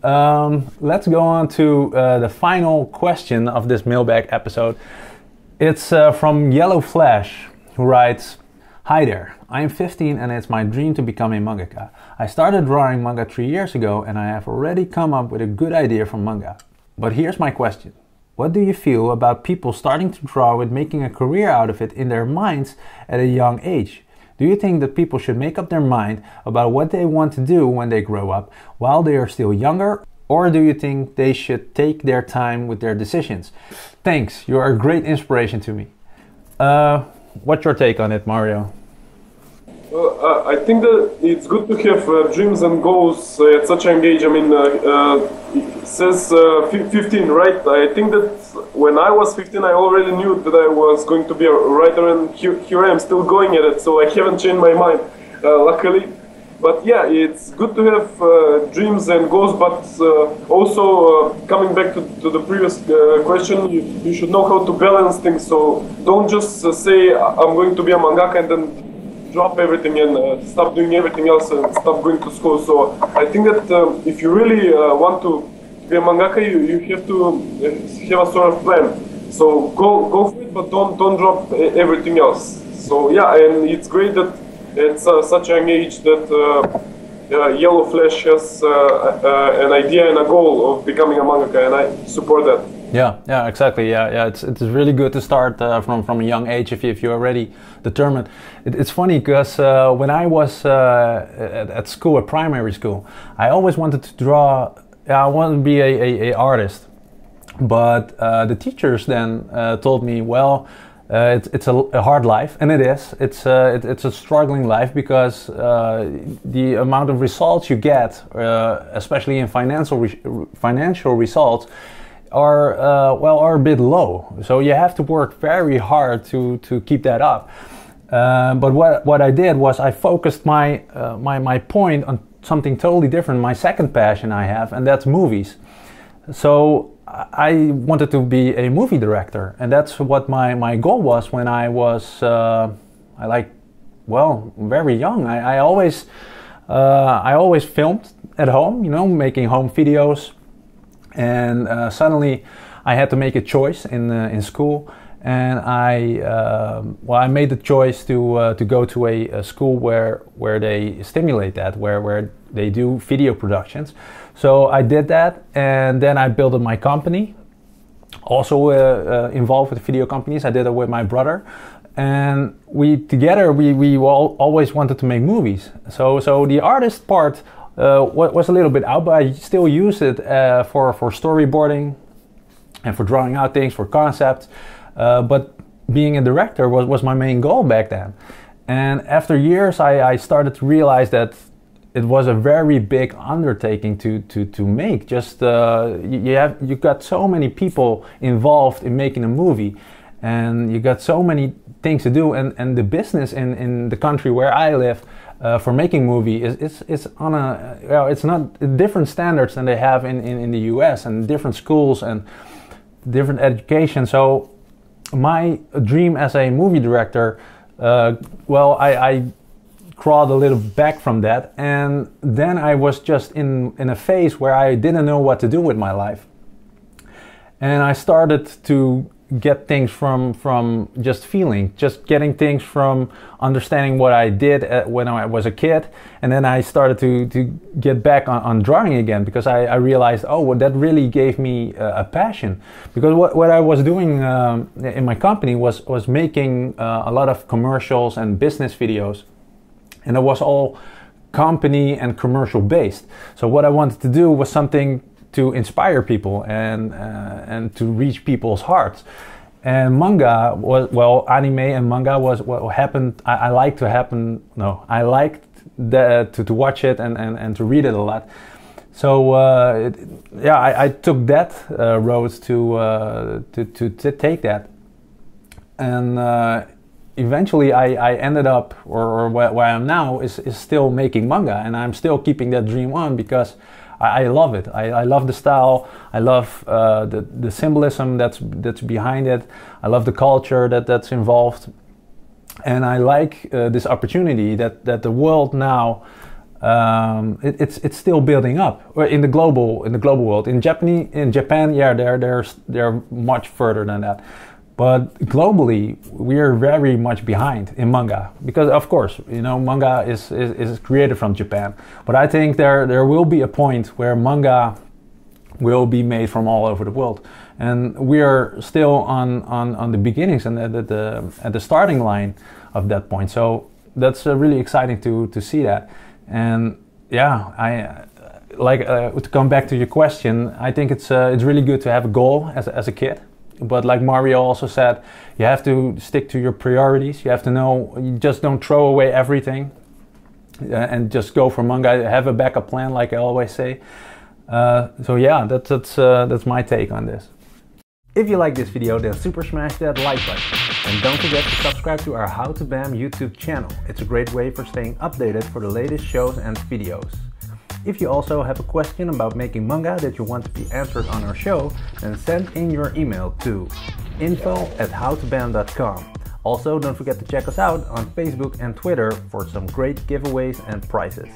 Let's go on to the final question of this mailbag episode. It's from Yellow Flash, who writes, "Hi there, I am 15 and it's my dream to become a mangaka. I started drawing manga 3 years ago and I have already come up with a good idea for manga. But here's my question. What do you feel about people starting to draw with making a career out of it in their minds at a young age? Do you think that people should make up their mind about what they want to do when they grow up while they are still younger? Or do you think they should take their time with their decisions? Thanks, you are a great inspiration to me." What's your take on it, Mario? I think that it's good to have dreams and goals at such an age. I mean, it says 15, right? I think that when I was 15, I already knew that I was going to be a writer, and here I am still going at it, so I haven't changed my mind, luckily. But yeah, it's good to have dreams and goals, but also coming back to the previous question, you should know how to balance things, so don't just say, I'm going to be a mangaka and then drop everything and stop doing everything else and stop going to school. So I think that if you really want to be a mangaka, you have to have a sort of plan. So go for it, but don't drop everything else. So yeah, and it's great that at such a young age that Yellow Flash has an idea and a goal of becoming a mangaka, and I support that. Yeah, exactly. Yeah. It's really good to start from a young age if you're already determined. It's funny because when I was at school, at primary school, I always wanted to draw. I wanted to be a artist, but the teachers then told me, well, it's a hard life, and it is. It's a struggling life because the amount of results you get, especially in financial results, are a bit low. So you have to work very hard to keep that up. But what I did was I focused my point on something totally different. My second passion I have, and that's movies. So I wanted to be a movie director, and that's what my goal was when I was very young. I always filmed at home, making home videos. And suddenly I had to make a choice in school, and I made the choice to go to a school where they stimulate that, where they do video productions. So I did that, and then I built my company, also involved with video companies. I did it with my brother, and we always wanted to make movies. So the artist part was a little bit out, but I still use it for storyboarding and for drawing out things, for concepts. But being a director was my main goal back then. And after years, I started to realize that it was a very big undertaking to make. Just you've got so many people involved in making a movie, and you got so many things to do. And the business in the country where I live, for making movie is on it's not different standards than they have in the US, and different schools and different education. So my dream as a movie director, I crawled a little back from that, and then I was just in a phase where I didn't know what to do with my life, and I started to get things from just feeling, just getting things from understanding what I did when I was a kid, and then I started to get back on drawing again, because I realized, that really gave me a passion. Because what I was doing in my company was making a lot of commercials and business videos, and it was all company and commercial based. So what I wanted to do was something to inspire people and to reach people's hearts. And manga was, anime and manga was what happened. I liked to watch it and to read it a lot. So I took that road to take that, and eventually I ended up, or where I am now is still making manga, and I'm still keeping that dream on because I love it. I love the style. I love the symbolism that's behind it. I love the culture that's involved, and I like this opportunity that the world now it's still building up. Or in the global world. In Japan, yeah, they're much further than that. But globally, we are very much behind in manga because, of course, you know, manga is created from Japan. But I think there will be a point where manga will be made from all over the world, and we are still on the beginnings and at the starting line of that point. So that's really exciting to see that. And yeah, to come back to your question, I think it's really good to have a goal as a kid. But like Mario also said, you have to stick to your priorities. You have to know, you just don't throw away everything and just go for manga. Have a backup plan, like I always say. So yeah, that's my take on this. If you like this video, then super smash that like button. And don't forget to subscribe to our How to BAM YouTube channel. It's a great way for staying updated for the latest shows and videos. If you also have a question about making manga that you want to be answered on our show, then send in your email to info@howtobam.com. Also, don't forget to check us out on Facebook and Twitter for some great giveaways and prizes.